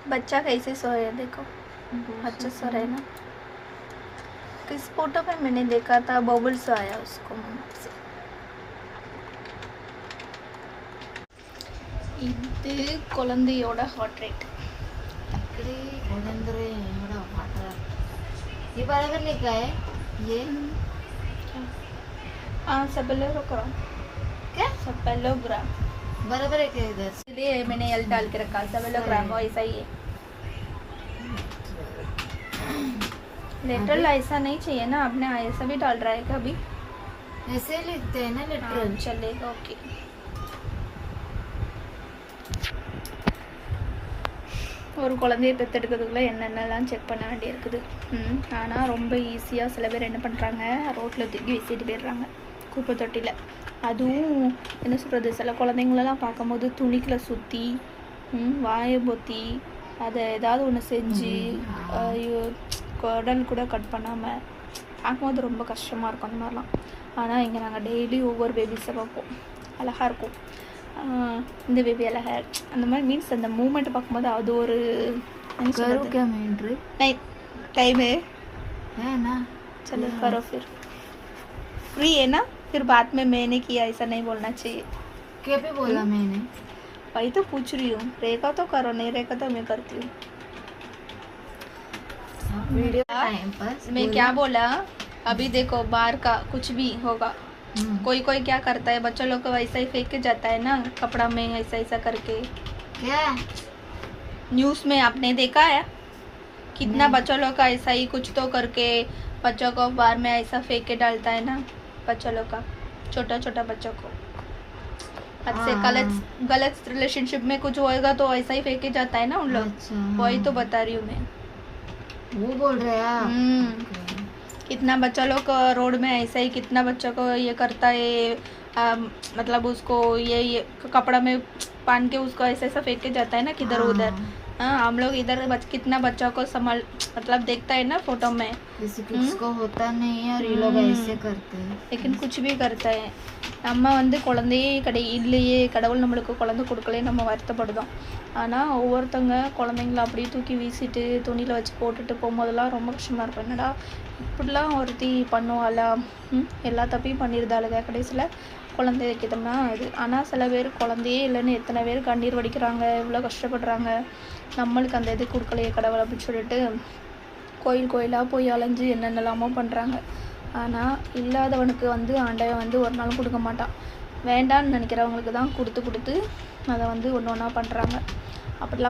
बच्चा कैसे सोया देखो, अच्छा सो रहा है ना। किस फोटो पे मैंने देखा था बबल्स आया उसको मुंह से। இது குழந்தையோட ஹார்ட் ரேட்। अरे गोलेंद्रे बड़ा वाटर। ये बराबर लेके आए ये हाँ सेपेलोग्राम। क्या सेपेलोग्राम बराबर है क्या इधर से? इसलिए मैंने एल डाल के रखा। सेपेलोग्राम वैसा ही है। लेटरल ऐसा नहीं चाहिए ना, आपने ऐसा भी डाल रहा है क्या अभी? ऐसे लिखते हैं ना हाँ, लिटरल। चलेगा ओके। ஒரு குழந்தைய பெற்றெடுக்கிறதுக்குள்ள என்னென்னலாம் செக் பண்ண வேண்டியிருக்குது. ஆனால் ரொம்ப ஈஸியாக சில பேர் என்ன பண்ணுறாங்க, ரோட்டில் தூக்கி வீசிட்டு போயிடுறாங்க குப்பை தொட்டியில். அதுவும் என்ன சொல்கிறது, சில குழந்தைங்களெல்லாம் பார்க்கும்போது துணிக்கில் சுற்றி வாயை பொத்தி அதை ஏதாவது ஒன்று செஞ்சு குடல் கூட கட் பண்ணாமல் பார்க்கும்போது ரொம்ப கஷ்டமாக இருக்கும் அந்த மாதிரிலாம். ஆனால் இங்கே நாங்கள் டெய்லி ஒவ்வொரு பேபிஸை பார்ப்போம், அழகாக இருக்கும். இந்த பேபி அழகா அந்த மாதிரி மீன்ஸ் அந்த மூமெண்ட் பார்க்கும்போது அது ஒரு करो क्या मेंट्री नहीं टाइम है ना। चलो करो फिर फ्री है ना, फिर बाद में मैंने किया ऐसा नहीं बोलना चाहिए। क्या भी बोला मैंने, वही तो पूछ रही हूँ। रेखा तो करो, नहीं रेखा तो मैं करती हूँ। वीडियो टाइम पर मैं क्या बोला, अभी देखो बाहर का कुछ भी होगा, कोई कोई क्या करता है, बच्चों लोग को वैसा ही फेंक के जाता है ना कपड़ा में ऐसा ऐसा करके। क्या न्यूज़ में आपने देखा है कितना बच्चों लोग का ऐसा ही कुछ तो करके बच्चों को बाहर में ऐसा फेंक के डालता है ना, बच्चों लोग का छोटा छोटा बच्चों को ऐसे गलत रिलेशनशिप में कुछ होएगा तो ऐसा ही फेंक के जाता है ना उन लोग। अच्छा, वही तो बता रही हूँ मैं। वो बोल रहे हैं आप? कितना बच्चा लोग रोड में ऐसा ही कितना बच्चों को ये करता है, मतलब उसको ये कपड़ा में पान के उसको ऐसा ऐसा फेंक के जाता है ना किधर उधर। हाँ हम लोग इधर कितना बच्चों को संभाल मतलब देखता है ना फोटो में, किसी को होता नहीं है और ये लोग ऐसे करते हैं, लेकिन कुछ भी करता है। நம்ம வந்து குழந்தையே இல்லையே, கடவுள் நம்மளுக்கு குழந்தை கொடுக்கலையே நம்ம வருத்தப்படுதோம். ஆனால் ஒவ்வொருத்தங்க குழந்தைங்கள அப்படியே தூக்கி வீசிட்டு துணியில் வச்சு போட்டுட்டு போகும்போதெல்லாம் ரொம்ப கஷ்டமாக இருக்கும். என்னடா இப்படிலாம் ஒருத்தி பண்ணுவாளா, எல்லா தப்பையும் பண்ணியிருந்தாளுங்க, கடைசியில் குழந்தை வைக்கிட்டோம்னா இது. ஆனால் சில பேர் குழந்தையே இல்லைன்னு எத்தனை பேர் கண்ணீர் வடிக்கிறாங்க, இவ்வளோ கஷ்டப்படுறாங்க. நம்மளுக்கு அந்த இது கொடுக்கலையே கடவுள் அப்படின்னு சொல்லிட்டு கோயில் கோயிலாக போய் அலைஞ்சு என்னென்னலாமோ பண்ணுறாங்க. ஆனால் இல்லாதவனுக்கு வந்து ஆண்டவன் வந்து ஒரு நாளும் கொடுக்க மாட்டான். வேண்டான்னு நினைக்கிறவங்களுக்கு தான் கொடுத்து அதை வந்து ஒன்று ஒன்றா பண்ணுறாங்க. அப்படிலாம்